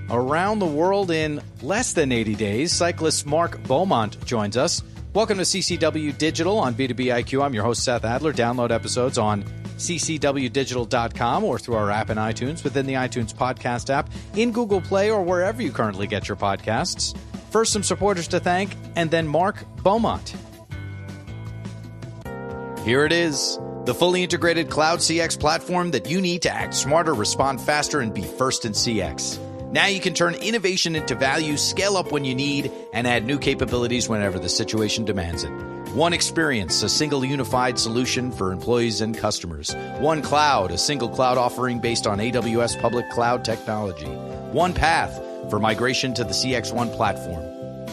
Around the world in less than 80 days, cyclist Mark Beaumont joins us. Welcome to CCW Digital on B2B IQ. I'm your host, Seth Adler. Download episodes on ccwdigital.com or through our app in iTunes, within the iTunes podcast app, in Google Play, or wherever you currently get your podcasts. First, some supporters to thank, and then Mark Beaumont. Here it is, the fully integrated cloud CX platform that you need to act smarter, respond faster, and be first in CX. Now you can turn innovation into value, scale up when you need, and add new capabilities whenever the situation demands it. One experience, a single unified solution for employees and customers. One cloud, a single cloud offering based on AWS public cloud technology. One path for migration to the CX1 platform.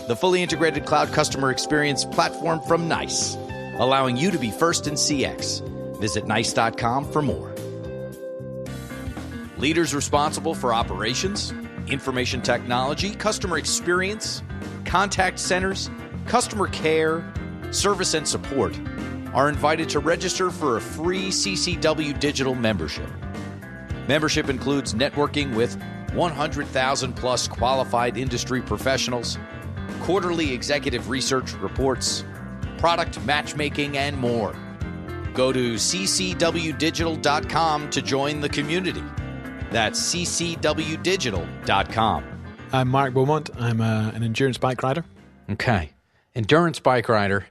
The fully integrated cloud customer experience platform from NICE, allowing you to be first in CX. Visit nice.com for more. Leaders responsible for operations, information technology, customer experience, contact centers, customer care, service and support are invited to register for a free CCW digital membership. Membership includes networking with 100,000 plus qualified industry professionals, quarterly executive research reports, product matchmaking, and more. Go to ccwdigital.com to join the community. That's ccwdigital.com. I'm Mark Beaumont. I'm an endurance bike rider. Okay. Endurance bike rider.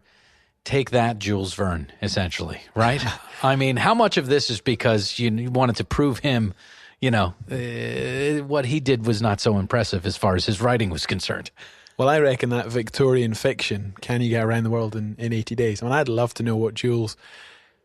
Take that, Jules Verne, essentially, right? I mean, how much of this is because you wanted to prove him, what he did was not so impressive as far as his writing was concerned? Well, I reckon that Victorian fiction, Can You Get Around the World in 80 Days? I mean, I'd love to know what Jules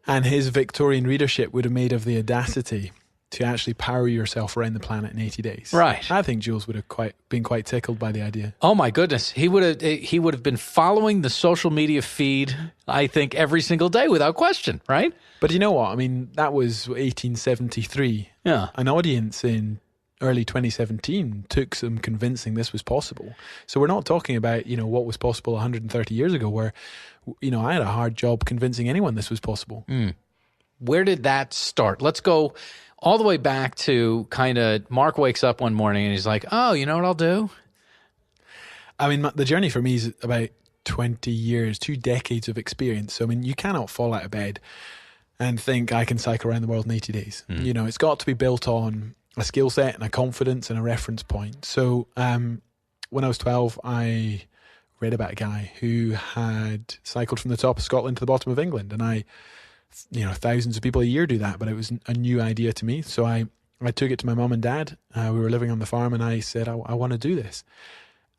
and his Victorian readership would have made of the audacity to actually power yourself around the planet in 80 days. Right. I think Jules would have been quite tickled by the idea. Oh my goodness. He would have been following the social media feed, I think, every single day without question, right? But you know what? I mean, that was 1873. Yeah. An audience in early 2017 took some convincing this was possible. So we're not talking about, what was possible 130 years ago where, I had a hard job convincing anyone this was possible. Where did that start? Let's go all the way back to kind of Mark wakes up one morning and he's like, oh, you know what I'll do? I mean, the journey for me is about 20 years, 2 decades of experience. So, I mean, you cannot fall out of bed and think I can cycle around the world in 80 days. It's got to be built on a skill set and a confidence and a reference point. So when I was 12, I read about a guy who had cycled from the top of Scotland to the bottom of England. And thousands of people a year do that, but it was a new idea to me. So I took it to my mum and dad. We were living on the farm and I said, I want to do this.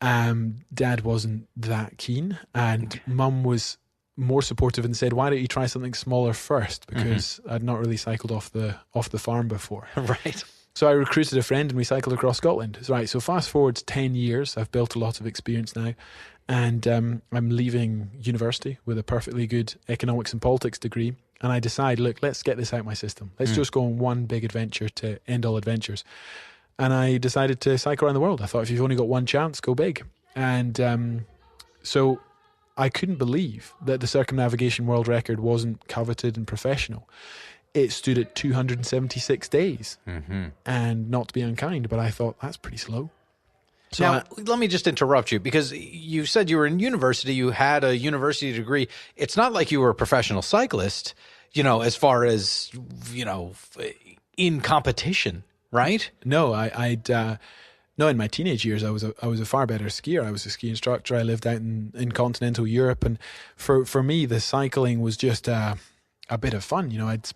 Dad wasn't that keen and Mum was more supportive and said, why don't you try something smaller first? Because I'd not really cycled off the farm before. Right. So I recruited a friend and we cycled across Scotland. So fast forward to 10 years, I've built a lot of experience now. And I'm leaving university with a perfectly good economics and politics degree. And I decide, look, let's get this out of my system. Let's just go on one big adventure to end all adventures. And I decided to cycle around the world. I thought, if you've only got one chance, go big. And so I couldn't believe that the circumnavigation world record wasn't coveted and professional. It stood at 276 days. And not to be unkind, but I thought, that's pretty slow. So now, let me just interrupt you because you said you were in university, you had a university degree. It's not like you were a professional cyclist, as far as, in competition, right? No, in my teenage years, I was a far better skier. I was a ski instructor. I lived out in continental Europe. And for me, the cycling was just a bit of fun. I'd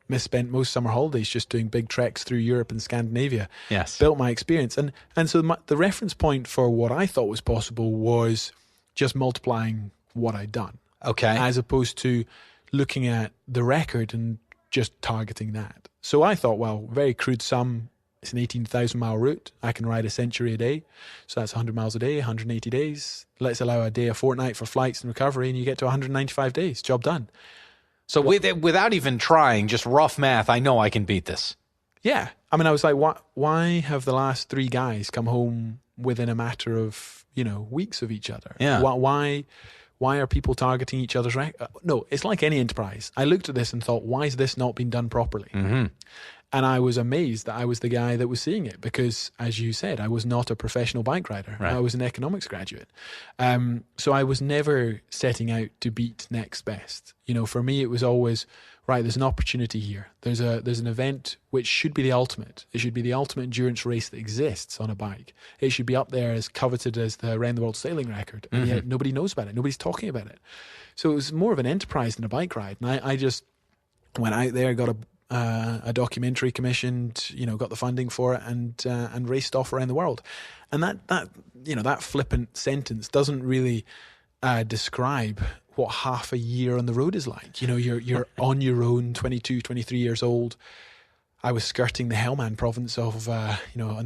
misspent most summer holidays just doing big treks through Europe and Scandinavia. Yes. Built my experience. And so the reference point for what I thought was possible was just multiplying what I'd done. Okay. As opposed to looking at the record and just targeting that. So I thought, well, very crude sum, it's an 18,000 mile route. I can ride a century a day. So that's 100 miles a day, 180 days. Let's allow a day a fortnight for flights and recovery and you get to 195 days. Job done. So without even trying, just rough math, I know I can beat this. Yeah. I mean, I was like, why have the last 3 guys come home within a matter of, weeks of each other? Yeah. Why are people targeting each other's No, it's like any enterprise. I looked at this and thought, why has this not been done properly? And I was amazed that I was the guy that was seeing it because, as you said, I was not a professional bike rider. Right. I was an economics graduate. So I was never setting out to beat next best. For me, it was always, right, there's an opportunity here. There's an event which should be the ultimate. It should be the ultimate endurance race that exists on a bike. It should be up there as coveted as the Around the World Sailing record. And yet nobody knows about it. Nobody's talking about it. So it was more of an enterprise than a bike ride. And I just went out there, got a documentary commissioned, got the funding for it, and raced off around the world. And that flippant sentence doesn't really describe what half a year on the road is like. You're on your own, 22, 23 years old. I was skirting the Helmand province of, on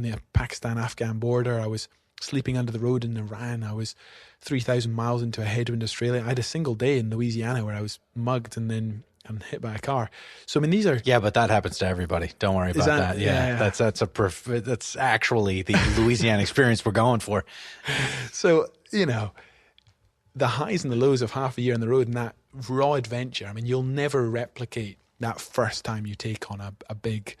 the Pakistan-Afghan border. I was sleeping under the road in Iran. I was 3,000 miles into a headwind Australia. I had a single day in Louisiana where I was mugged and hit by a car. So I mean, these are but that happens to everybody. Don't worry about that. Yeah. That's actually the Louisiana experience we're going for. So the highs and the lows of half a year on the road and that raw adventure. I mean, you'll never replicate that first time you take on a big,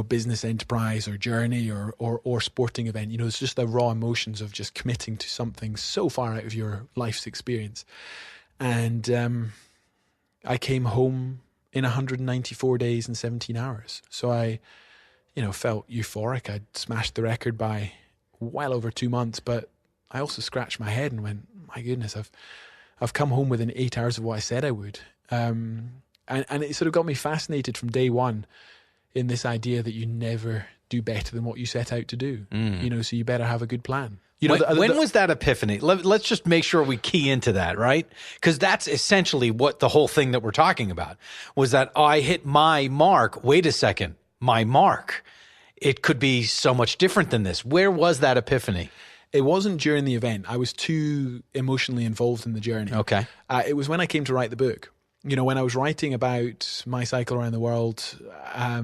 business enterprise or journey or sporting event. It's just the raw emotions of just committing to something so far out of your life's experience. And I came home in 194 days and 17 hours. So I, felt euphoric. I'd smashed the record by well over 2 months, but I also scratched my head and went, my goodness, I've come home within 8 hours of what I said I would. And it sort of got me fascinated from day one in this idea that you never do better than what you set out to do. So you better have a good plan. When was that epiphany? Let's just make sure we key into that, right? Because that's essentially what the whole thing that we're talking about was, that I hit my mark. Wait a second, my mark. It could be so much different than this. Where was that epiphany? It wasn't during the event. I was too emotionally involved in the journey. Okay. It was when I came to write the book. When I was writing about my cycle around the world, I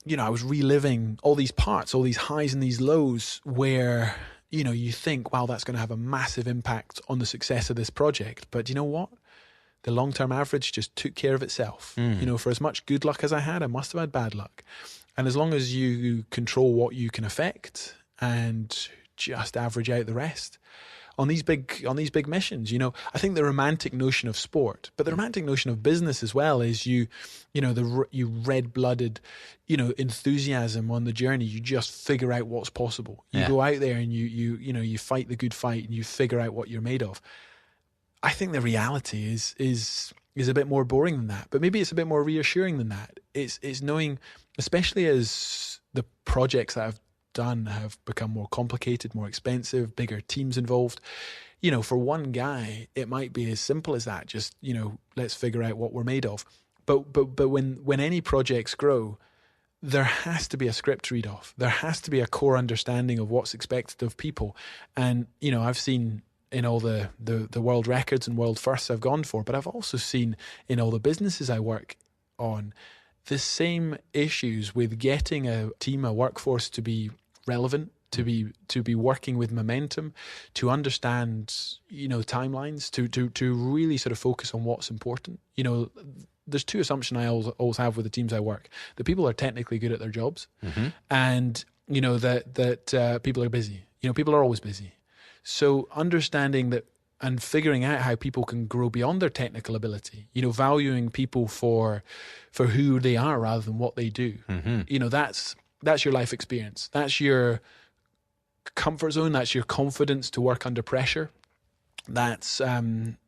was reliving all these parts, all these highs and these lows where, you think, wow, that's going to have a massive impact on the success of this project. But you know what? The long-term average just took care of itself. For as much good luck as I had, I must have had bad luck. And as long as you control what you can affect and just average out the rest on these big missions, I think the romantic notion of sport, but the romantic notion of business as well is you red-blooded, enthusiasm on the journey. You just figure out what's possible. You go out there and you fight the good fight and you figure out what you're made of. I think the reality is a bit more boring than that, but maybe it's a bit more reassuring than that. It's knowing, especially as the projects that I've done have become more complicated, more expensive, bigger teams involved. For one guy, it might be as simple as that. Just, let's figure out what we're made of. But when any projects grow, there has to be a script to read off. There has to be a core understanding of what's expected of people. And, I've seen in all the world records and world firsts I've gone for, but I've also seen in all the businesses I work on, the same issues with getting a team, a workforce to be relevant, to be working with momentum, to understand, timelines, to really sort of focus on what's important. There's two assumptions I always have with the teams I work: that people are technically good at their jobs, and that people are busy. People are always busy. So understanding that and figuring out how people can grow beyond their technical ability, valuing people for who they are rather than what they do. That's your life experience. That's your comfort zone. That's your confidence to work under pressure. That's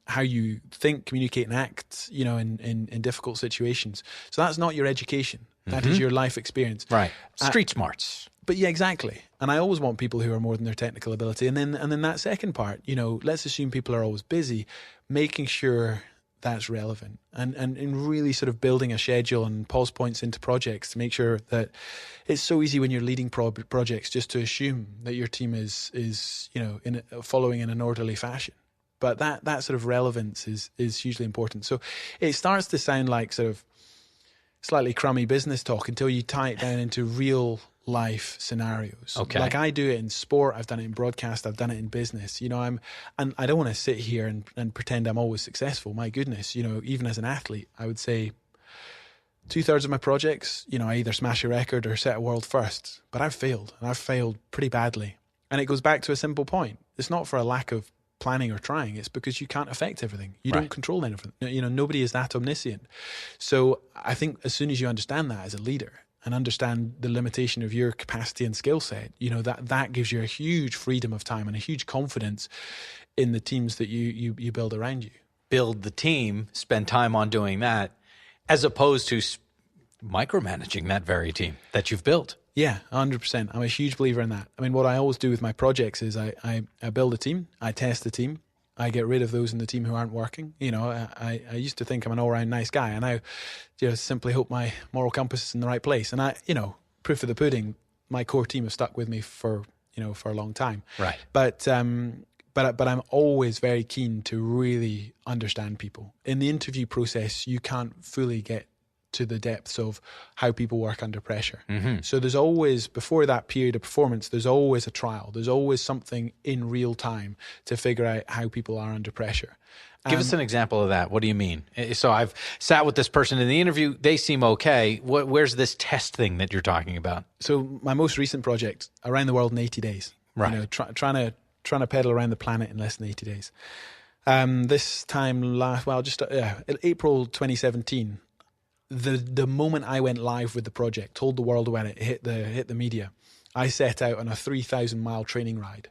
how you think, communicate, and act, in difficult situations. So that's not your education. That is your life experience. Right. Street smarts. But yeah, exactly. And I always want people who are more than their technical ability. And then that second part, let's assume people are always busy, making sure that's relevant and in really sort of building a schedule and pause points into projects to make sure that it's so easy when you're leading projects just to assume that your team is following in an orderly fashion. But that sort of relevance is hugely important. So it starts to sound like sort of slightly crummy business talk until you tie it down into real life scenarios. Okay. Like I do it in sport, I've done it in broadcast, I've done it in business. And I don't want to sit here and pretend I'm always successful. My goodness, even as an athlete, I would say 2/3 of my projects, I either smash a record or set a world first. But I've failed, and I've failed pretty badly. And it goes back to a simple point. It's not for a lack of planning or trying. It's because you can't affect everything. You don't control anything. Nobody is that omniscient. So I think as soon as you understand that as a leader and understand the limitation of your capacity and skill set, that gives you a huge freedom of time and a huge confidence in the teams that you build around you. Build the team, spend time on doing that, as opposed to micromanaging that very team that you've built. Yeah, 100%. I'm a huge believer in that. I mean, what I always do with my projects is I build a team, I test the team, I get rid of those in the team who aren't working. I used to think I'm an all-round nice guy, and I just simply hope my moral compass is in the right place. And proof of the pudding, my core team have stuck with me for a long time. Right. But I'm always very keen to really understand people. In the interview process, you can't fully get to the depths of how people work under pressure. Mm-hmm. So there's always, before that period of performance, there's always a trial. There's always something in real time to figure out how people are under pressure. Give us an example of that. What do you mean? So I've sat with this person in the interview. They seem okay. Where's this test thing that you're talking about? So my most recent project, around the world in 80 days. Right. Trying to pedal around the planet in less than 80 days. This time April 2017. The moment I went live with the project, told the world about it, hit the media, I set out on a 3,000-mile training ride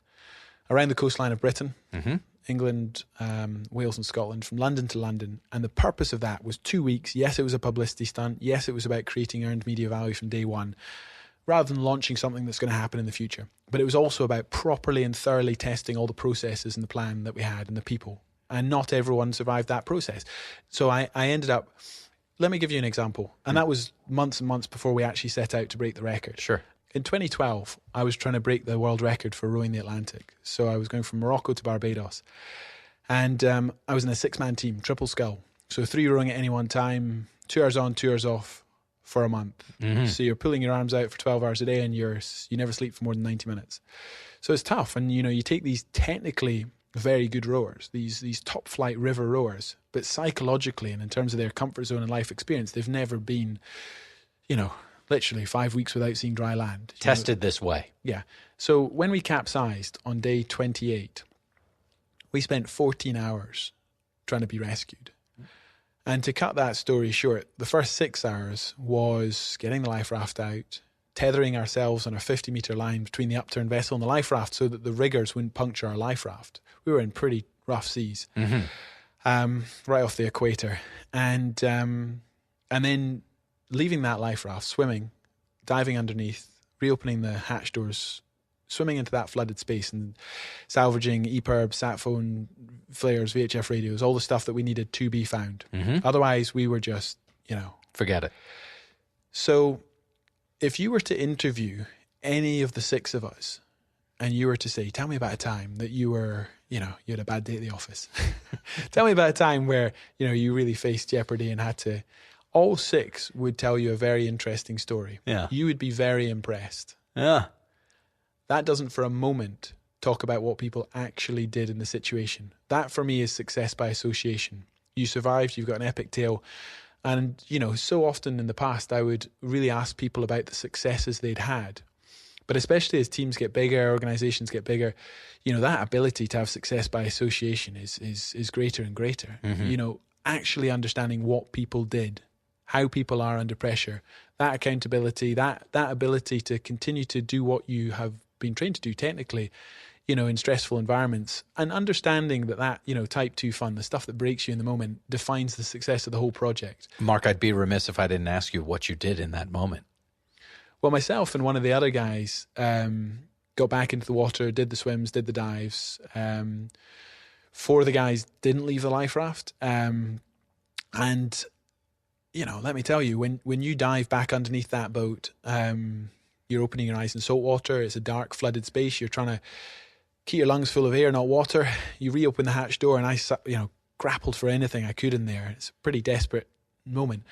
around the coastline of Britain, mm-hmm. England, Wales and Scotland, from London to London. And the purpose of that was 2 weeks. Yes, it was a publicity stunt. Yes, it was about creating earned media value from day one, rather than launching something that's going to happen in the future. But it was also about properly and thoroughly testing all the processes and the plan that we had and the people. And not everyone survived that process. So I ended up... Let me give you an example. And that was months and months before we actually set out to break the record. Sure. In 2012, I was trying to break the world record for rowing the Atlantic. So I was going from Morocco to Barbados. And I was in a 6-man team, triple scull. So 3 rowing at any one time, 2 hours on, 2 hours off for a month. Mm-hmm. So you're pulling your arms out for 12 hours a day and you never sleep for more than 90 minutes. So it's tough. And, you take these technically very good rowers, these top flight river rowers, but psychologically and in terms of their comfort zone and life experience, they've never been, literally 5 weeks without seeing dry land. Tested this way. Yeah. So when we capsized on day 28, we spent 14 hours trying to be rescued. And to cut that story short, the first 6 hours was getting the life raft out, tethering ourselves on a 50-meter line between the upturned vessel and the life raft so that the riggers wouldn't puncture our life raft. We were in pretty rough seas, right off the equator. And then leaving that life raft, swimming, diving underneath, reopening the hatch doors, swimming into that flooded space and salvaging EPIRB, sat phone, flares, VHF radios, all the stuff that we needed to be found. Mm-hmm. Otherwise, we were just, Forget it. So if you were to interview any of the 6 of us and you were to say, tell me about a time that you were, you had a bad day at the office. Tell me about a time where, you really faced jeopardy and had to, all 6 would tell you a very interesting story. Yeah. You would be very impressed. Yeah. That doesn't for a moment talk about what people actually did in the situation. That for me is success by association. You survived, you've got an epic tale. And, so often in the past, I would really ask people about the successes they'd had. But especially as teams get bigger, organizations get bigger, that ability to have success by association is greater and greater. Mm-hmm. Actually understanding what people did, how people are under pressure, that accountability, that ability to continue to do what you have been trained to do technically, in stressful environments, and understanding that type 2 fun, the stuff that breaks you in the moment, defines the success of the whole project. Mark, I'd be remiss if I didn't ask you what you did in that moment. Well, myself and one of the other guys got back into the water, did the swims, did the dives. 4 of the guys didn't leave the life raft. And, let me tell you, when you dive back underneath that boat, you're opening your eyes in salt water. It's a dark, flooded space. You're trying to keep your lungs full of air, not water. You reopen the hatch door, and I, grappled for anything I could in there. It's a pretty desperate moment.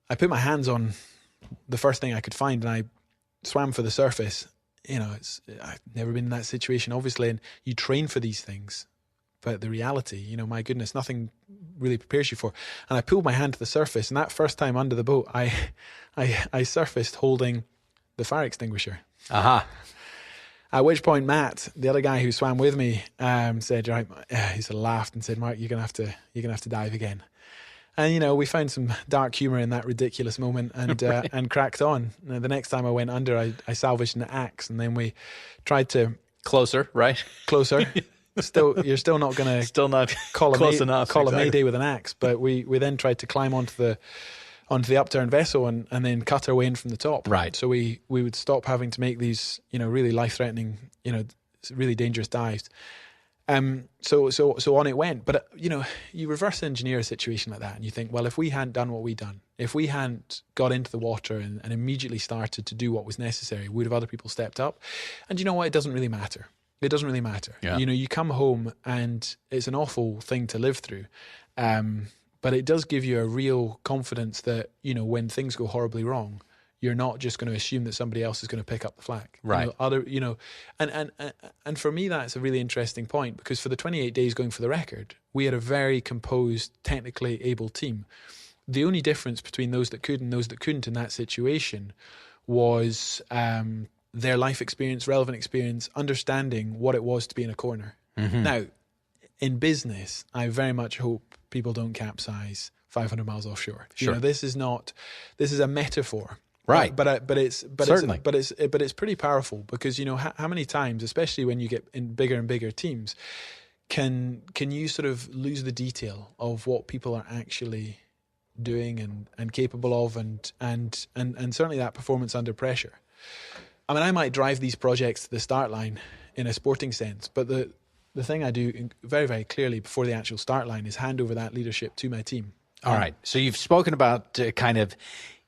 I put my hands on the first thing I could find, and I swam for the surface. I've never been in that situation, obviously, and you train for these things. But the reality, you know, my goodness, nothing really prepares you for. And I pulled my hand to the surface, and that first time under the boat, I surfaced holding the fire extinguisher. Aha. At which point, Matt, the other guy who swam with me, said, "Right," he sort of laughed and said, "Mark, you're gonna have to dive again." And you know, we found some dark humor in that ridiculous moment, and Right. and cracked on. Now, the next time I went under, I salvaged an axe, and then we tried to Closer, right? closer. You're still not going to Still not call close enough. a Exactly. mayday with an axe, but we then tried to climb onto the upturned vessel and then cut our way in from the top. Right. So we would stop having to make these, you know, really life threatening, you know, really dangerous dives. So on it went. But you know, you reverse engineer a situation like that, and you think, well, if we hadn't done what we'd done, if we hadn't got into the water and immediately started to do what was necessary, would have other people stepped up? And you know what? It doesn't really matter. It doesn't really matter. Yeah. You know, you come home and it's an awful thing to live through. But it does give you a real confidence that, you know, when things go horribly wrong, you're not just going to assume that somebody else is going to pick up the slack. Right. And for me, that's a really interesting point, because for the 28 days going for the record, we had a very composed, technically able team. The only difference between those that could and those that couldn't in that situation was their life experience, relevant experience, understanding what it was to be in a corner. Mm-hmm. Now, in business, I very much hope people don't capsize 500 miles offshore. Sure. You know, this is a metaphor. Right. But Certainly. it's pretty powerful, because, you know, how many times, especially when you get in bigger and bigger teams, can you sort of lose the detail of what people are actually doing and capable of, and certainly that performance under pressure. I mean, I might drive these projects to the start line in a sporting sense, but the thing I do very, very clearly before the actual start line is hand over that leadership to my team. All right. So you've spoken about kind of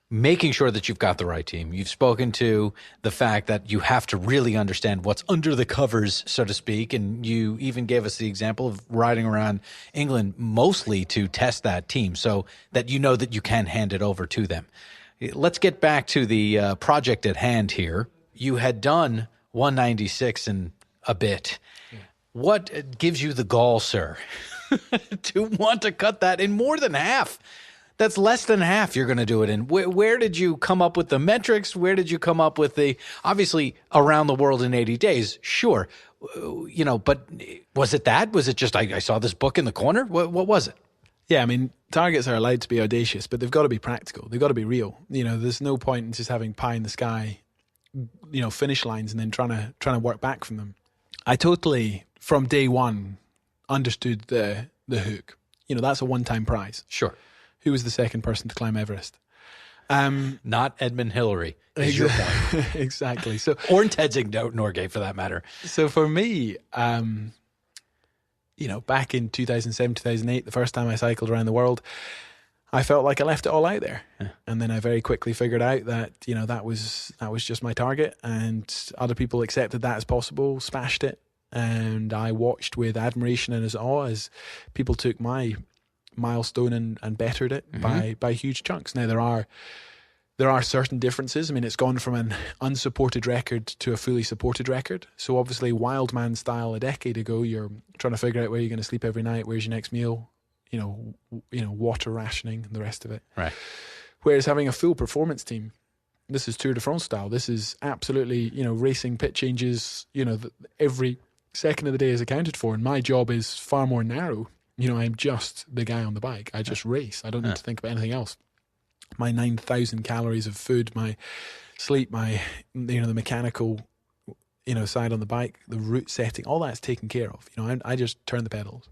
making sure that you've got the right team. You've spoken to the fact that you have to really understand what's under the covers, so to speak. And you even gave us the example of riding around England mostly to test that team so that you know that you can hand it over to them. Let's get back to the project at hand here. You had done 196 and a bit. Yeah. What gives you the gall, sir, to want to cut that in more than half? That's less than half you're going to do it in. Where did you come up with the metrics? Where did you come up with the, obviously, around the world in 80 days? Sure. You know, but was it that? Was it just, I saw this book in the corner? What was it? Yeah, I mean, targets are allowed to be audacious, but they've got to be practical. They've got to be real. You know, there's no point in just having pie in the sky, you know, finish lines and then trying to work back from them. I totally, from day one, understood the hook. You know, that's a one-time prize. Sure. Who was the second person to climb Everest? Not Edmund Hillary, is your point. Exactly. So, or Tenzing Norgay, for that matter. So for me, you know, back in 2007, 2008, the first time I cycled around the world, I felt like I left it all out there. Yeah. And then I very quickly figured out that, you know, that was just my target, and other people accepted that as possible, smashed it. And I watched with admiration and as awe as people took my milestone and bettered it by huge chunks. Now there are certain differences. I mean, it's gone from an unsupported record to a fully supported record. So obviously, Wildman style a decade ago, you're trying to figure out where you're going to sleep every night, where's your next meal, you know, water rationing and the rest of it. Right. Whereas having a full performance team, this is Tour de France style. This is absolutely, you know, racing pit changes. You know, every second of the day is accounted for, and my job is far more narrow. You know, I'm just the guy on the bike. I just race. I don't need to think about anything else. My 9,000 calories of food, my sleep, my, you know, the mechanical, you know, side on the bike, the route setting, all that's taken care of. You know, I just turn the pedals.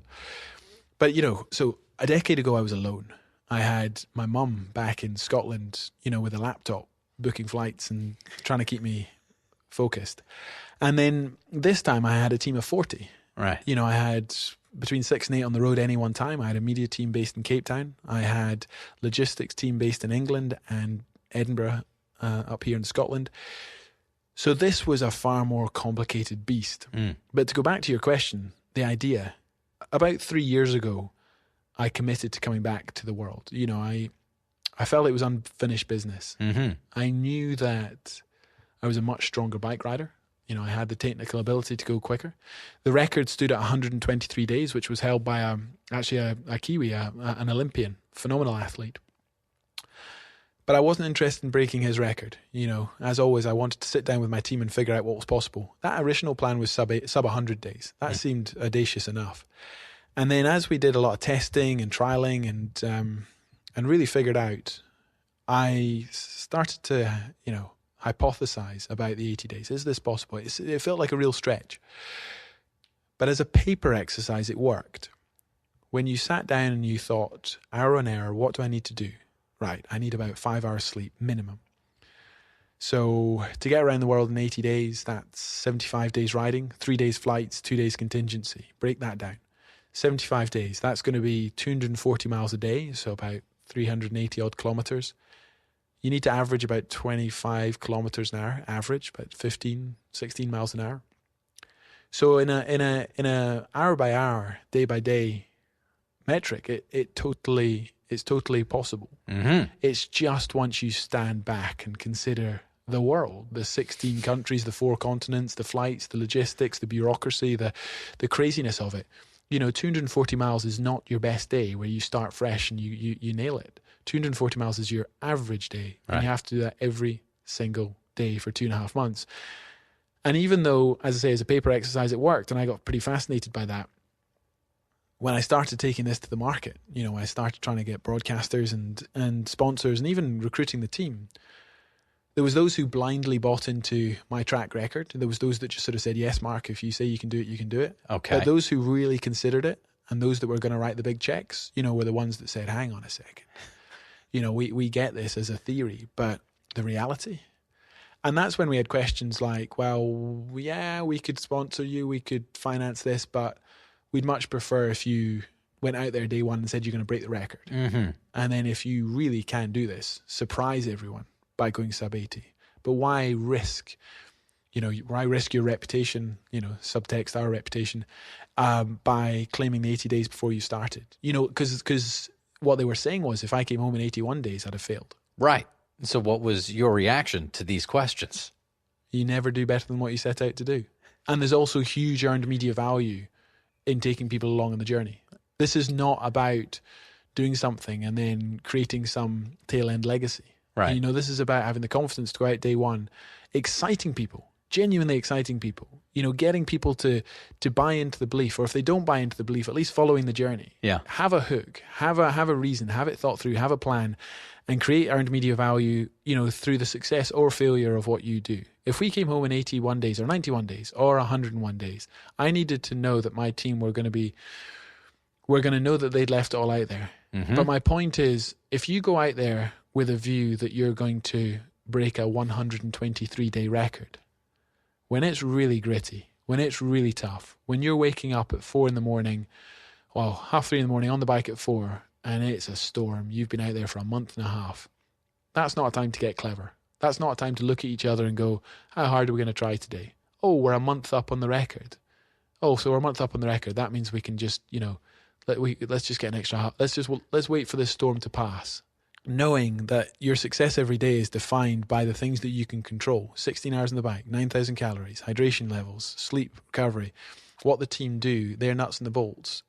But, you know, so a decade ago I was alone. I had my mum back in Scotland, you know, with a laptop, booking flights and trying to keep me focused. And then this time I had a team of 40. Right. You know, I had between 6 and 8 on the road any one time. I had a media team based in Cape Town. I had logistics team based in England and Edinburgh up here in Scotland. So this was a far more complicated beast. But to go back to your question, the idea, about 3 years ago, I committed to coming back to the world. You know, I felt it was unfinished business. I knew that I was a much stronger bike rider. I had the technical ability to go quicker. The record stood at 123 days, which was held by a Kiwi, an Olympian, phenomenal athlete. But I wasn't interested in breaking his record. As always, I wanted to sit down with my team and figure out what was possible. That original plan was sub 100 days. That seemed audacious enough. And then as we did a lot of testing and trialing and really figured out, I started to, hypothesize about the 80 days. Is this possible? It felt like a real stretch. But as a paper exercise, it worked. When you sat down and you thought, hour on hour, what do I need to do? Right, I need about 5 hours sleep minimum. So to get around the world in 80 days, that's 75 days riding, 3 days flights, 2 days contingency. Break that down. 75 days, that's going to be 240 miles a day, so about 380 odd kilometers. You need to average about 25 kilometers an hour, average, about 15, 16 miles an hour. So in a hour by hour, day by day metric, it's totally possible. Mm-hmm. It's just once you stand back and consider the world, the 16 countries, the 4 continents, the flights, the logistics, the bureaucracy, the craziness of it. 240 miles is not your best day where you start fresh and you nail it. 240 miles is your average day. Right. And you have to do that every single day for 2.5 months. And even though, as I say, as a paper exercise, it worked, and I got pretty fascinated by that, when I started taking this to the market, I started trying to get broadcasters and sponsors and even recruiting the team, there was those who blindly bought into my track record. There was those that just sort of said, yes, Mark, if you say you can do it, you can do it. Okay. But those who really considered it and those that were going to write the big checks, were the ones that said, hang on a second. We get this as a theory, but the reality. And that's when we had questions like, well, yeah, we could sponsor you, we could finance this, but we'd much prefer if you went out there day one and said you're going to break the record. Mm-hmm. And then if you really can do this, surprise everyone by going sub 80. But why risk, why risk your reputation, subtext our reputation, by claiming the 80 days before you started? Because what they were saying was if I came home in 81 days, I'd have failed. Right. So what was your reaction to these questions? You never do better than what you set out to do. And there's also huge earned media value in taking people along on the journey. This is not about doing something and then creating some tail end legacy. Right. This is about having the confidence to go out day one, exciting people, genuinely exciting people, getting people to buy into the belief, or if they don't buy into the belief, at least following the journey. Yeah. Have a hook, have a reason, have it thought through, have a plan, and create earned media value, through the success or failure of what you do. If we came home in 81 days or 91 days or 101 days, I needed to know that my team we're going to know that they'd left it all out there. Mm-hmm. But my point is, if you go out there with a view that you're going to break a 123-day record, when it's really gritty, when it's really tough, when you're waking up at 4 a.m, 3:30 a.m. on the bike at 4, and it's a storm, you've been out there for a month and a half, that's not a time to get clever. That's not a time to look at each other and go, how hard are we going to try today? Oh, we're a month up on the record. Oh, so we're a month up on the record. That means we can just, let's just get an extra, let's wait for this storm to pass. Knowing that your success every day is defined by the things that you can control. 16 hours on the bike, 9,000 calories, hydration levels, sleep, recovery, what the team do, their nuts and the bolts.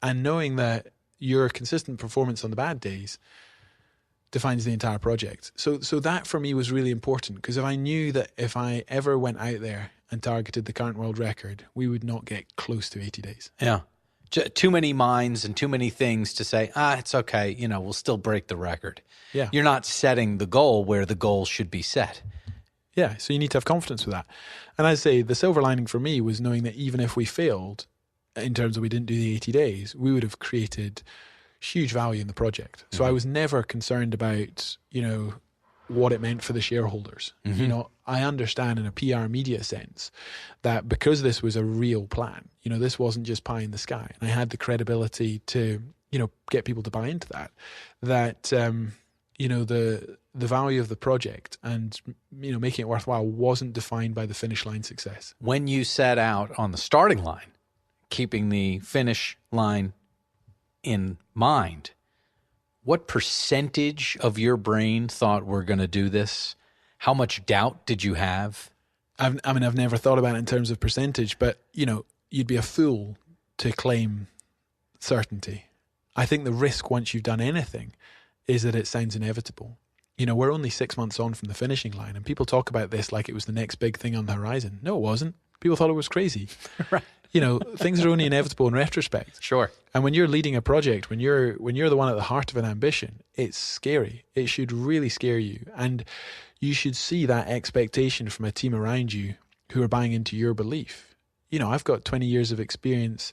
And knowing that your consistent performance on the bad days defines the entire project. So that for me was really important, because if I knew that if I ever went out there and targeted the current world record, we would not get close to 80 days. Yeah. Too many minds and too many things to say, it's okay, we'll still break the record. Yeah. You're not setting the goal where the goal should be set. Yeah, so you need to have confidence with that. And I say the silver lining for me was knowing that even if we failed, in terms of we didn't do the 80 days, we would have created huge value in the project. So I was never concerned about, what it meant for the shareholders. Mm-hmm. I understand in a PR media sense that because this was a real plan, this wasn't just pie in the sky. And I had the credibility to, get people to buy into that, the value of the project and, making it worthwhile wasn't defined by the finish line success. When you set out on the starting line, keeping the finish line in mind, what percentage of your brain thought we're going to do this? How much doubt did you have? I've never thought about it in terms of percentage, but, you'd be a fool to claim certainty. I think the risk once you've done anything is that it sounds inevitable. We're only 6 months on from the finishing line, and people talk about this like it was the next big thing on the horizon. No, it wasn't. People thought it was crazy. Right. Things are only inevitable in retrospect. Sure. And when you're leading a project, when you're the one at the heart of an ambition, it's scary. It should really scare you. And you should see that expectation from a team around you who are buying into your belief. I've got 20 years of experience.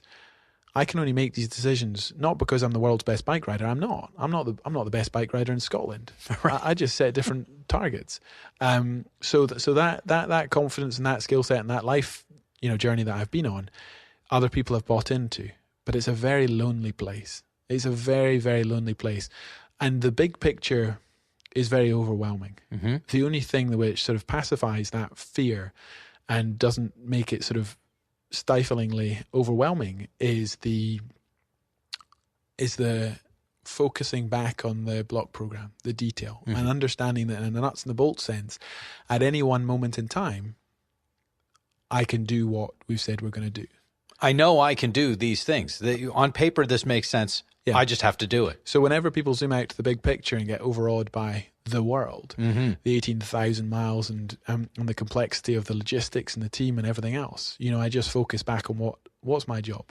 I can only make these decisions not because I'm the world's best bike rider. I'm not. I'm not the best bike rider in Scotland. I just set different targets. So that confidence and that skill set and that life, journey that I've been on, other people have bought into. But it's a very lonely place. It's a very, very lonely place, and the big picture is very overwhelming. Mm-hmm. The only thing which sort of pacifies that fear and doesn't make it sort of stiflingly overwhelming is the focusing back on the block program, the detail, mm-hmm. and understanding that in the nuts and the bolts sense, at any one moment in time, I can do what we've said we're going to do. I know I can do these things. On paper, this makes sense. Yeah. I just have to do it. So whenever people zoom out to the big picture and get overawed by the world, mm-hmm. the 18,000 miles and the complexity of the logistics and the team and everything else, I just focus back on what's my job.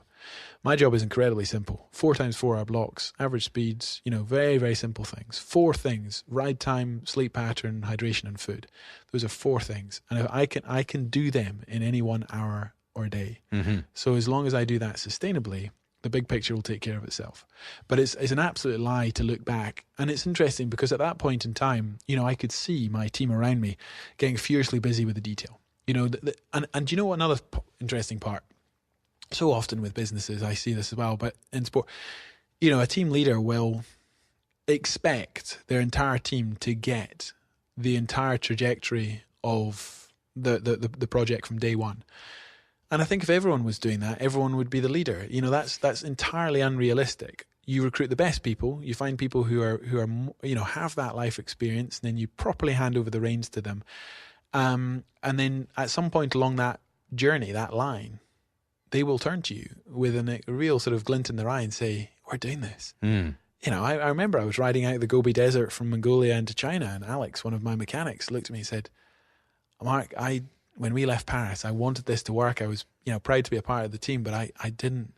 My job is incredibly simple. 4x4 hour blocks, average speeds, very, very simple things. 4 things: ride time, sleep pattern, hydration, and food. Those are 4 things. And if I can do them in any 1 hour or day. Mm-hmm. So as long as I do that sustainably, the big picture will take care of itself. But it's an absolute lie to look back. And it's interesting because at that point in time, I could see my team around me getting furiously busy with the detail. And you know what, another interesting part? So often with businesses, I see this as well, but in sport, a team leader will expect their entire team to get the entire trajectory of the project from day one. And I think if everyone was doing that, everyone would be the leader. That's entirely unrealistic. You recruit the best people. You find people who are have that life experience, and then you properly hand over the reins to them. And then at some point along that journey, that line, they will turn to you with a real sort of glint in their eye and say, "We're doing this." Mm. I remember I was riding out the Gobi Desert from Mongolia into China, and Alex, one of my mechanics, looked at me and said, "Mark, when we left Paris, I wanted this to work. I was, proud to be a part of the team, but I didn't.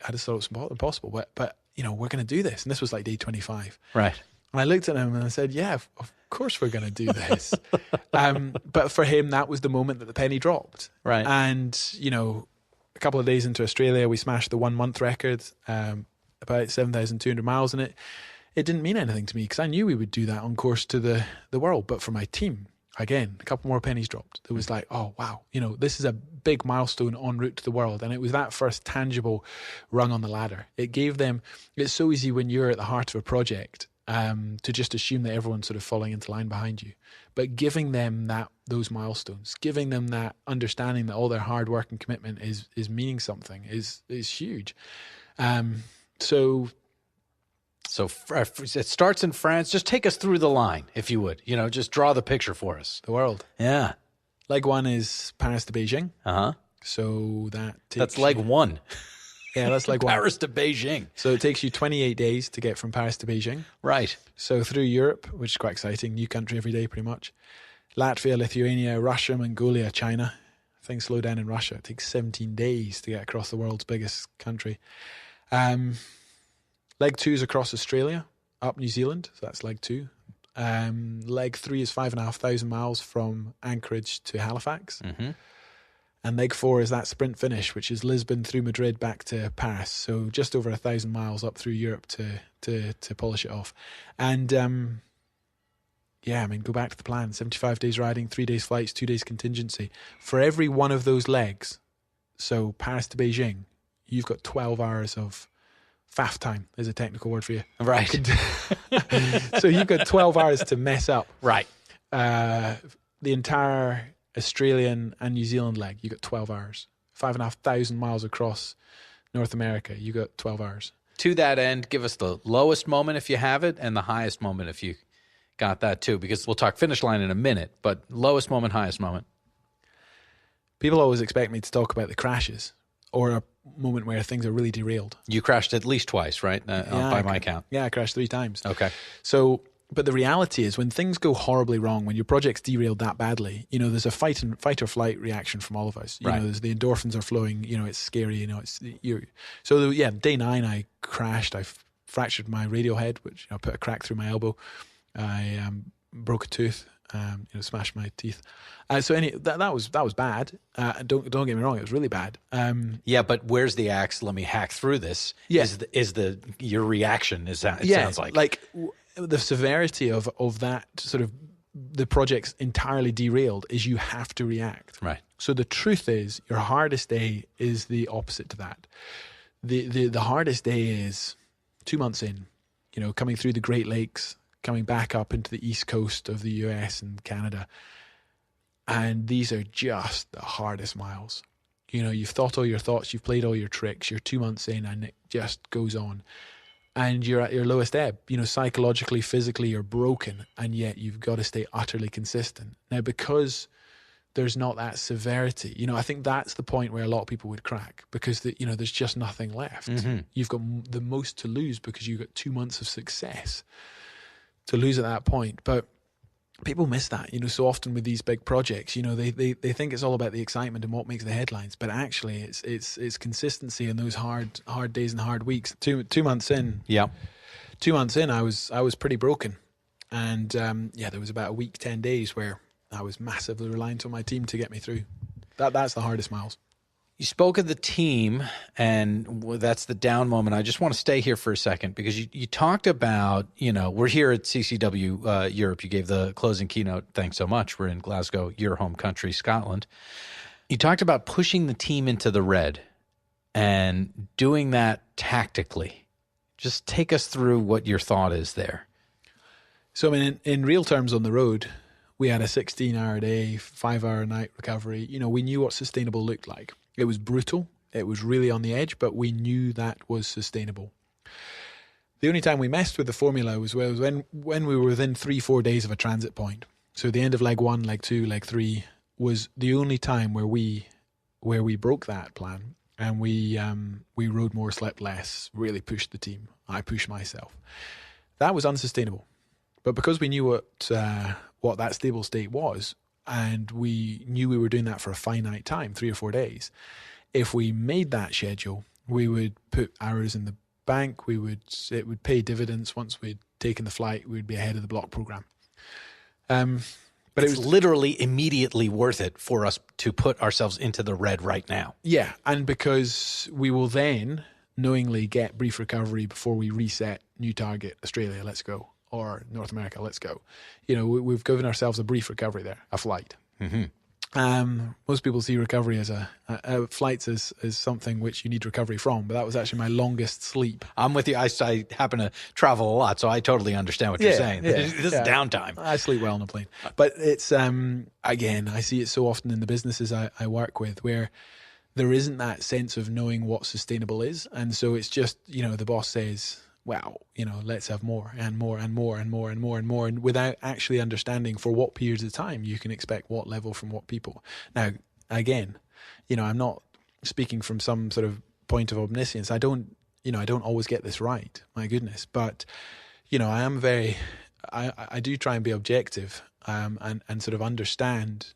I just thought it was impossible. But we're going to do this." And this was like day 25. Right. And I looked at him and I said, "Yeah, of course we're going to do this." But for him, that was the moment that the penny dropped. Right. And, a couple of days into Australia, we smashed the 1 month record, about 7,200 miles in it. It didn't mean anything to me because I knew we would do that on course to the world. But for my team, again, a couple more pennies dropped. It was like, oh, wow, this is a big milestone en route to the world. And it was that first tangible rung on the ladder. It gave them, it's so easy when you're at the heart of a project to just assume that everyone's sort of falling into line behind you. But giving them those milestones, giving them that understanding that all their hard work and commitment is meaning something is huge. So it starts in France. Just take us through the line, if you would. Just draw the picture for us. The world. Yeah. Leg 1 is Paris to Beijing. Uh-huh. So that's leg 1. Yeah, that's leg 1. Paris to Beijing. So it takes you 28 days to get from Paris to Beijing. Right. So through Europe, which is quite exciting, new country every day pretty much. Latvia, Lithuania, Russia, Mongolia, China. Things slow down in Russia. It takes 17 days to get across the world's biggest country. Leg 2 is across Australia, up New Zealand. So that's leg 2. Leg 3 is 5,500 miles from Anchorage to Halifax. Mm-hmm. And leg 4 is that sprint finish, which is Lisbon through Madrid back to Paris. So just over 1,000 miles up through Europe to polish it off. And go back to the plan. 75 days riding, 3 days flights, 2 days contingency. For every one of those legs, so Paris to Beijing, you've got 12 hours of faff time is a technical word for you. Right. So you've got 12 hours to mess up. Right. The entire Australian and New Zealand leg, you got 12 hours. 5,500 miles across North America, you got 12 hours. To that end, give us the lowest moment if you have it and the highest moment if you got that too, because we'll talk finish line in a minute, but lowest moment, highest moment. People always expect me to talk about the crashes or a moment where things are really derailed. You crashed at least twice, right? By my count. Yeah, I crashed 3 times. Okay. So, but the reality is when things go horribly wrong, when your project's derailed that badly, there's a fight or flight reaction from all of us. You know, there's the endorphins are flowing, it's scary, So day 9 I crashed. I fractured my radial head, which put a crack through my elbow. I broke a tooth, smashed my teeth. That was bad. Don't get me wrong, it was really bad. But where's the axe? Let me hack through this. Yeah. Is your reaction? Sounds like the severity of that sort of the project's entirely derailed is you have to react. Right. So the truth is, your hardest day is the opposite to that. The hardest day is 2 months in, coming through the Great Lakes, coming back up into the east coast of the US and Canada. And these are just the hardest miles. You've thought all your thoughts, you've played all your tricks, you're 2 months in and it just goes on. And you're at your lowest ebb, psychologically, physically, you're broken, and yet you've got to stay utterly consistent. Now, because there's not that severity, I think that's the point where a lot of people would crack, because there's just nothing left. Mm-hmm. You've got the most to lose because you've got 2 months of success to lose at that point. But people miss that, so often with these big projects, they think it's all about the excitement and what makes the headlines, but actually it's consistency in those hard days and hard weeks. 2 months in, 2 months in, I was pretty broken, and there was about a week, 10 days where I was massively reliant on my team to get me through. That's the hardest miles. You spoke of the team, and that's the down moment. I just want to stay here for a second because you talked about, we're here at CCW Europe. You gave the closing keynote. Thanks so much. We're in Glasgow, your home country, Scotland. You talked about pushing the team into the red and doing that tactically. Just take us through what your thought is there. So, in real terms on the road, we had a 16-hour day, 5-hour night recovery. We knew what sustainable looked like. It was brutal. It was really on the edge, but we knew that was sustainable. The only time we messed with the formula was when we were within 3-4 days of a transit point. So the end of leg 1, leg 2, leg 3 was the only time where we broke that plan, and we rode more, slept less, really pushed the team. I pushed myself. That was unsustainable. But because we knew what that stable state was, and we knew we were doing that for a finite time, 3 or 4 days, if we made that schedule, we would put hours in the bank. It would pay dividends. Once we'd taken the flight, we'd be ahead of the block program. But it was literally immediately worth it for us to put ourselves into the red right now. Yeah, and because we will then knowingly get brief recovery before we reset new target, Australia, let's go. Or North America, let's go. We've given ourselves a brief recovery there, a flight. Mm-hmm. Most people see recovery as flights as something which you need recovery from, but that was actually my longest sleep. I'm with you. I happen to travel a lot, so I totally understand what you're saying. This is downtime. I sleep well on a plane. But it's, again, I see it so often in the businesses I work with where there isn't that sense of knowing what sustainable is. And so it's just, the boss says, wow, let's have more and more and more and more and more and more, and without actually understanding for what periods of time you can expect what level from what people. Now, again, I'm not speaking from some sort of point of omniscience. I don't always get this right, my goodness, but I do try and be objective, and sort of understand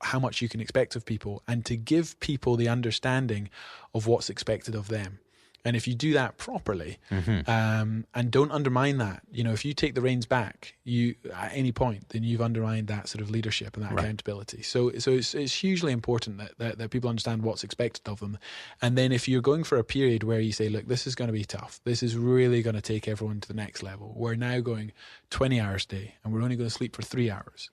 how much you can expect of people, and to give people the understanding of what's expected of them. And if you do that properly, and don't undermine that, if you take the reins back, at any point, then you've undermined that sort of leadership and that accountability. So it's hugely important that people understand what's expected of them. And then if you're going for a period where you say, look, this is going to be tough, this is really going to take everyone to the next level. We're now going 20 hours a day, and we're only going to sleep for 3 hours.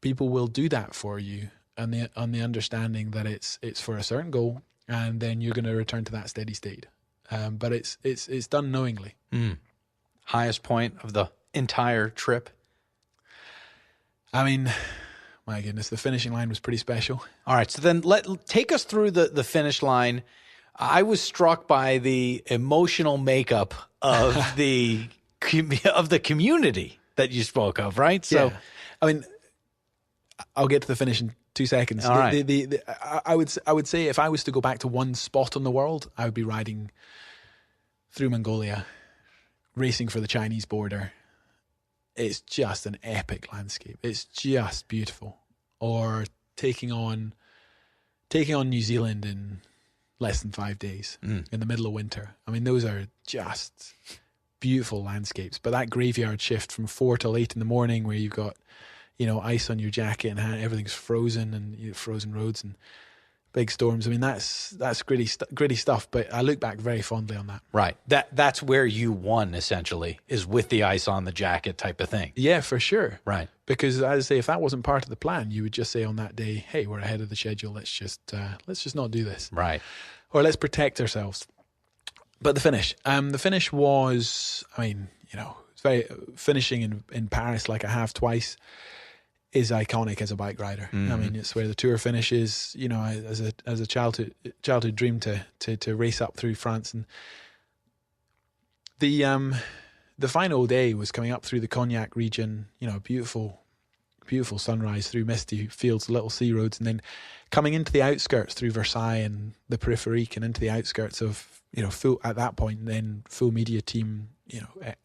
People will do that for you, on the understanding that it's for a certain goal, and then you're going to return to that steady state. But it's done knowingly. Highest point of the entire trip? I mean, my goodness, the finishing line was pretty special. All right, so then take us through the finish line. I was struck by the emotional makeup of the community that you spoke of, right? So, yeah. I mean, I'll get to the finish in 2 seconds. All right. I would say if I was to go back to one spot on the world, I would be riding through Mongolia, racing for the Chinese border. It's just an epic landscape. It's just beautiful. Or taking on New Zealand in less than 5 days in the middle of winter. I mean, those are just beautiful landscapes. But that graveyard shift from 4 till 8 in the morning, where you've got, ice on your jacket and everything's frozen, and frozen roads and big storms. I mean, that's gritty stuff. But I look back very fondly on that. Right. That's where you won, essentially, is with the ice on the jacket type of thing. Yeah, for sure. Right. Because, as I say, if that wasn't part of the plan, you would just say on that day, hey, we're ahead of the schedule. Let's just not do this. Right. Or let's protect ourselves. But the finish was, it's very, finishing in Paris like I have twice is iconic as a bike rider. I mean, it's where the Tour finishes. As a childhood dream to race up through France, and the final day was coming up through the Cognac region. Beautiful sunrise through misty fields, little sea roads, and then coming into the outskirts through Versailles and the Périphérique, and into the outskirts of full at that point. Then full media team,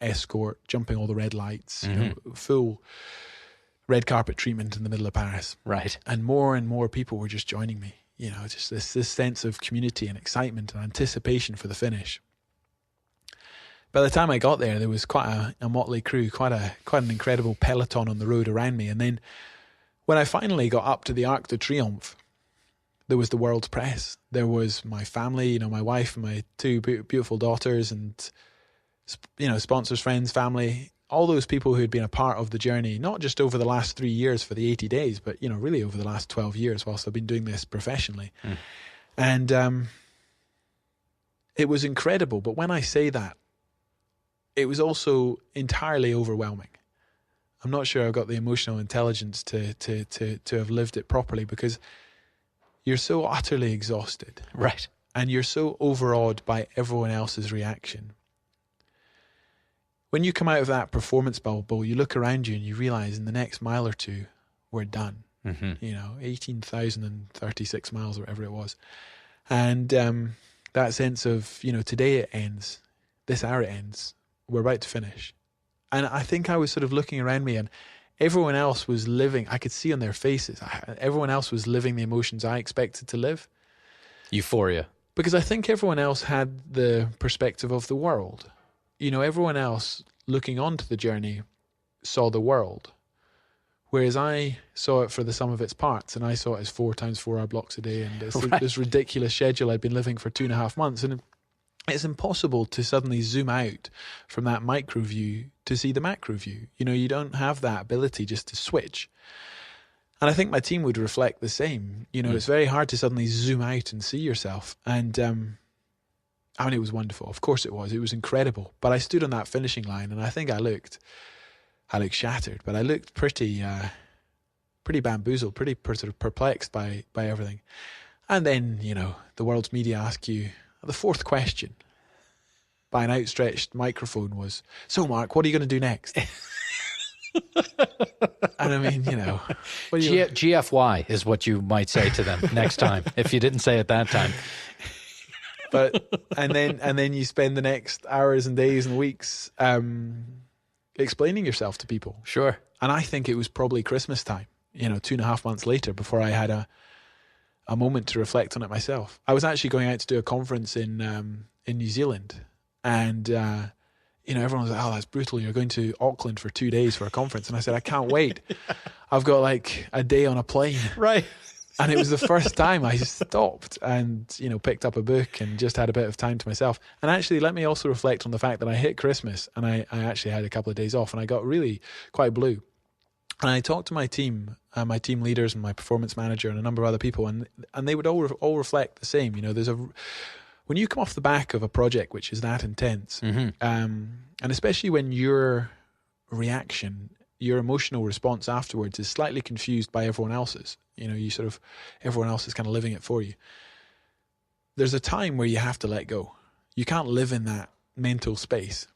escort, jumping all the red lights, full red carpet treatment in the middle of Paris. Right. And more people were just joining me. Just this sense of community and excitement and anticipation for the finish. By the time I got there was quite a motley crew, quite an incredible peloton on the road around me. And then when I finally got up to the Arc de Triomphe, there was the world's press. There was my family, my wife and my 2 beautiful daughters, and sponsors, friends, family. All those people who had been a part of the journey, not just over the last 3 years for the 80 days, but, really over the last 12 years whilst I've been doing this professionally. And it was incredible. But when I say that, it was also entirely overwhelming. I'm not sure I've got the emotional intelligence to have lived it properly, because you're so utterly exhausted. Right. And you're so overawed by everyone else's reaction. When you come out of that performance bubble, you look around you and you realize in the next mile or two, we're done. 18,036 miles or whatever it was. And that sense of, today it ends, this hour it ends, we're about to finish. And I think I was sort of looking around me, and everyone else was living, I could see on their faces, everyone else was living the emotions I expected to live. Euphoria. Because I think everyone else had the perspective of the world. Everyone else looking onto the journey saw the world, whereas I saw it for the sum of its parts, and I saw it as 4 times 4 hour blocks a day, and this ridiculous schedule I'd been living for 2.5 months. And it's impossible to suddenly zoom out from that micro view to see the macro view. You don't have that ability just to switch. And I think my team would reflect the same. It's very hard to suddenly zoom out and see yourself. And it was wonderful. Of course it was. It was incredible. But I stood on that finishing line, and I think I looked shattered, but I looked pretty bamboozled, pretty sort of perplexed by everything. And then, the world's media ask you, the 4th question by an outstretched microphone was, so Mark, what are you going to do next? And I mean, GFY is what you might say to them next time, if you didn't say it that time. But and then you spend the next hours and days and weeks explaining yourself to people. Sure. And I think it was probably Christmas time, 2.5 months later, before I had a moment to reflect on it myself. I was actually going out to do a conference in New Zealand, and everyone was like, "Oh, that's brutal. You're going to Auckland for 2 days for a conference." And I said, "I can't wait. I've got like a day on a plane." Right. And it was the first time I stopped and, picked up a book and just had a bit of time to myself. And actually, let me also reflect on the fact that I hit Christmas and I actually had a couple of days off, and I got really quite blue. And I talked to my team leaders and my performance manager and a number of other people, and they would all reflect the same. When you come off the back of a project which is that intense, and especially when your reaction, your emotional response afterwards is slightly confused by everyone else's. Everyone else is kind of living it for you. There's a time where you have to let go. You can't live in that mental space.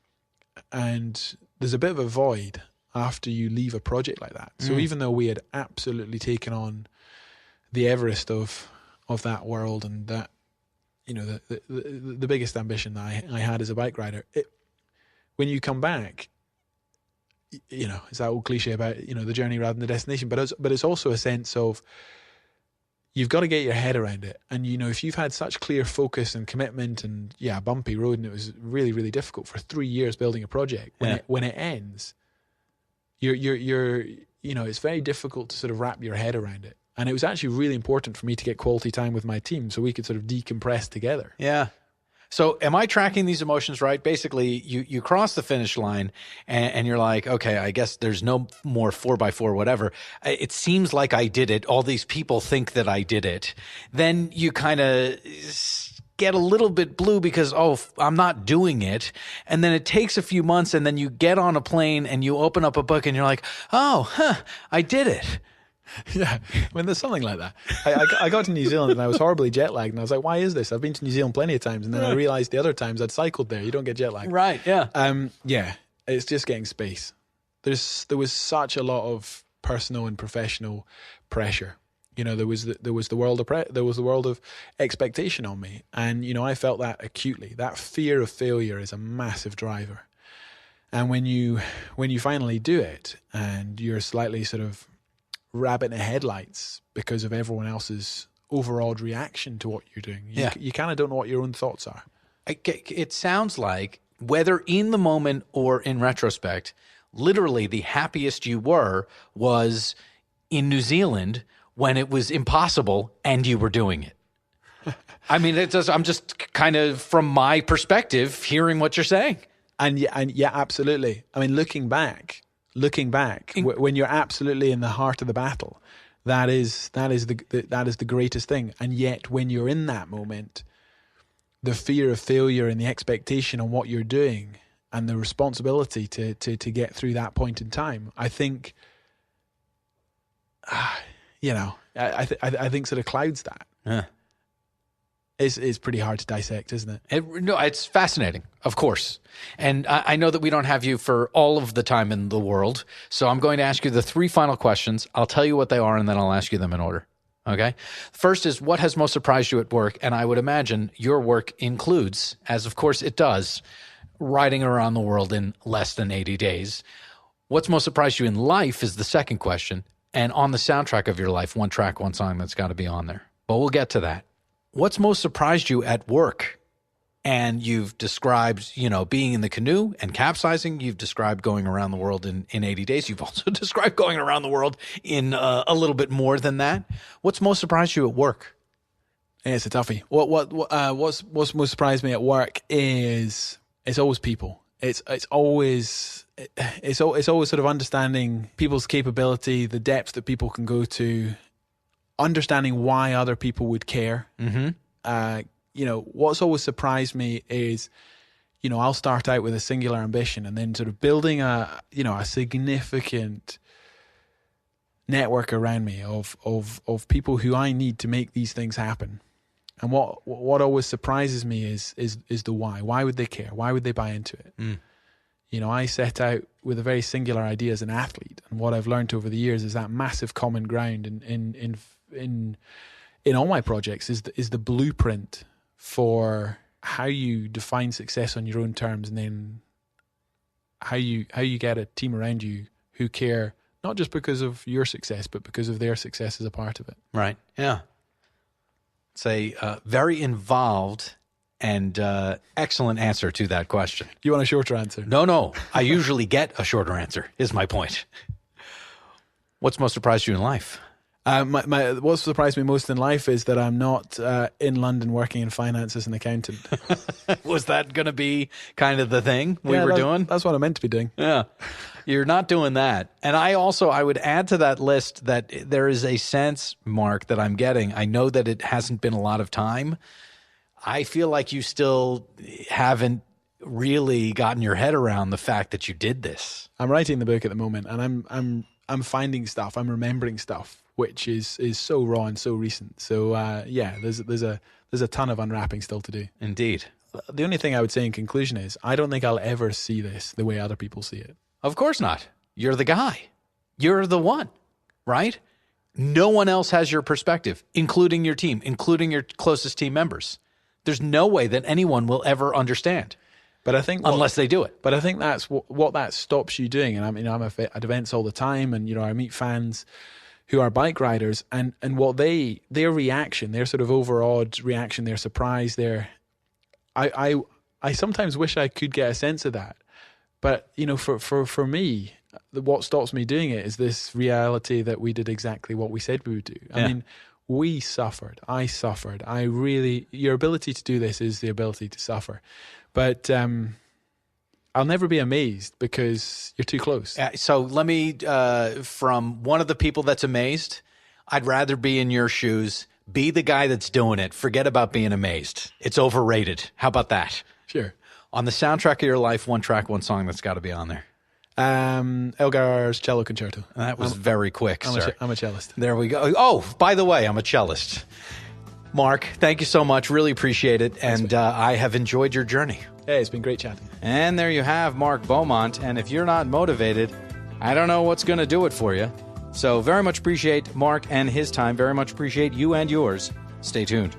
And there's a bit of a void after you leave a project like that. So even though we had absolutely taken on the Everest of that world, and that, you know, the biggest ambition that I had as a bike rider. When you come back, you know, it's that old cliche about, you know, the journey rather than the destination, but it's also a sense of you've got to get your head around it. And, you know, if you've had such clear focus and commitment and, yeah, bumpy road, and it was really, really difficult for 3 years building a project, when it ends, you're you know, it's very difficult to sort of wrap your head around it. And it was actually really important for me to get quality time with my team so we could sort of decompress together. Yeah. So am I tracking these emotions right? Basically, you cross the finish line and you're like, okay, I guess there's no more 4x4, whatever. It seems like I did it. All these people think that I did it. Then you kind of get a little bit blue because, oh, I'm not doing it. And then it takes a few months, and then you get on a plane and you open up a book and you're like, oh, I did it. Yeah, when there's something like that. I got to New Zealand and I was horribly jet lagged, and I was like, why is this? I've been to New Zealand plenty of times, and then I realized the other times I'd cycled there. You don't get jet lag. Right, yeah. Yeah, it's just getting space. There was such a lot of personal and professional pressure. You know, there was the world of expectation on me, and, you know, I felt that acutely. That fear of failure is a massive driver. And when you finally do it, and you're slightly sort of rabbit in the headlights because of everyone else's overawed reaction to what you're doing, you kind of don't know what your own thoughts are. It sounds like, whether in the moment or in retrospect, literally the happiest you were was in New Zealand when it was impossible and you were doing it. I mean, I'm just kind of, from my perspective, hearing what you're saying. And yeah, absolutely. I mean, looking back, when you're absolutely in the heart of the battle, that is the greatest thing. And yet, when you're in that moment, the fear of failure and the expectation on what you're doing and the responsibility to get through that point in time, I think, you know, I think sort of clouds that. Yeah. It's pretty hard to dissect, isn't it? No, it's fascinating, of course. And I know that we don't have you for all of the time in the world, so I'm going to ask you the 3 final questions. I'll tell you what they are, and then I'll ask you them in order. Okay? First is, what has most surprised you at work? And I would imagine your work includes, as of course it does, riding around the world in less than 80 days. What's most surprised you in life is the second question. And on the soundtrack of your life, one track, one song that's got to be on there. But we'll get to that. What's most surprised you at work? And you've described, you know, being in the canoe and capsizing. You've described going around the world in 80 days. You've also described going around the world in a little bit more than that. What's most surprised you at work? Yeah, it's a toughie. What's most surprised me at work is it's always people. It's always sort of understanding people's capability, the depth that people can go to, understanding why other people would care. Mm-hmm. You know, what's always surprised me is, you know, I'll start out with a singular ambition and then sort of building a significant network around me of people who I need to make these things happen. And what always surprises me is the why. Why would they care? Why would they buy into it? Mm. You know, I set out with a very singular idea as an athlete, and what I've learned over the years is that massive common ground in all my projects is the blueprint for how you define success on your own terms, and then how you get a team around you who care, not just because of your success, but because of their success as a part of it. Right. Yeah. It's a very involved and excellent answer to that question. You want a shorter answer? No. I usually get a shorter answer, is my point. What's most surprised you in life? What surprised me most in life is that I'm not in London working in finance as an accountant. Was that going to be kind of the thing we were doing? That's what I meant to be doing. Yeah. You're not doing that. And I would add to that list that there is a sense, Mark, that I'm getting. I know that it hasn't been a lot of time. I feel like you still haven't really gotten your head around the fact that you did this. I'm writing the book at the moment, and I'm finding stuff. I'm remembering stuff, which is so raw and so recent. So there's a ton of unwrapping still to do. Indeed. The only thing I would say in conclusion is I don't think I'll ever see this the way other people see it. Of course not. You're the guy. You're the one, right? No one else has your perspective, including your team, including your closest team members. There's no way that anyone will ever understand. But I think unless they do it. But I think that's what that stops you doing. And I mean, I'm at events all the time, and I meet fans who are bike riders, and what their reaction, their sort of overawed reaction, their surprise, I sometimes wish I could get a sense of that. But for me, what stops me doing it is this reality that we did exactly what we said we would do. I mean, we suffered. I suffered. Your ability to do this is the ability to suffer. But I'll never be amazed because you're too close. So let me, from one of the people that's amazed, I'd rather be in your shoes, be the guy that's doing it. Forget about being amazed. It's overrated. How about that? Sure. On the soundtrack of your life, one track, one song that's got to be on there. Elgar's Cello Concerto. That was very quick, sir. I'm a cellist. There we go. Oh, by the way, I'm a cellist. Mark, thank you so much. Really appreciate it. And I have enjoyed your journey. Hey, it's been great chatting. And there you have Mark Beaumont. And if you're not motivated, I don't know what's going to do it for you. So very much appreciate Mark and his time. Very much appreciate you and yours. Stay tuned.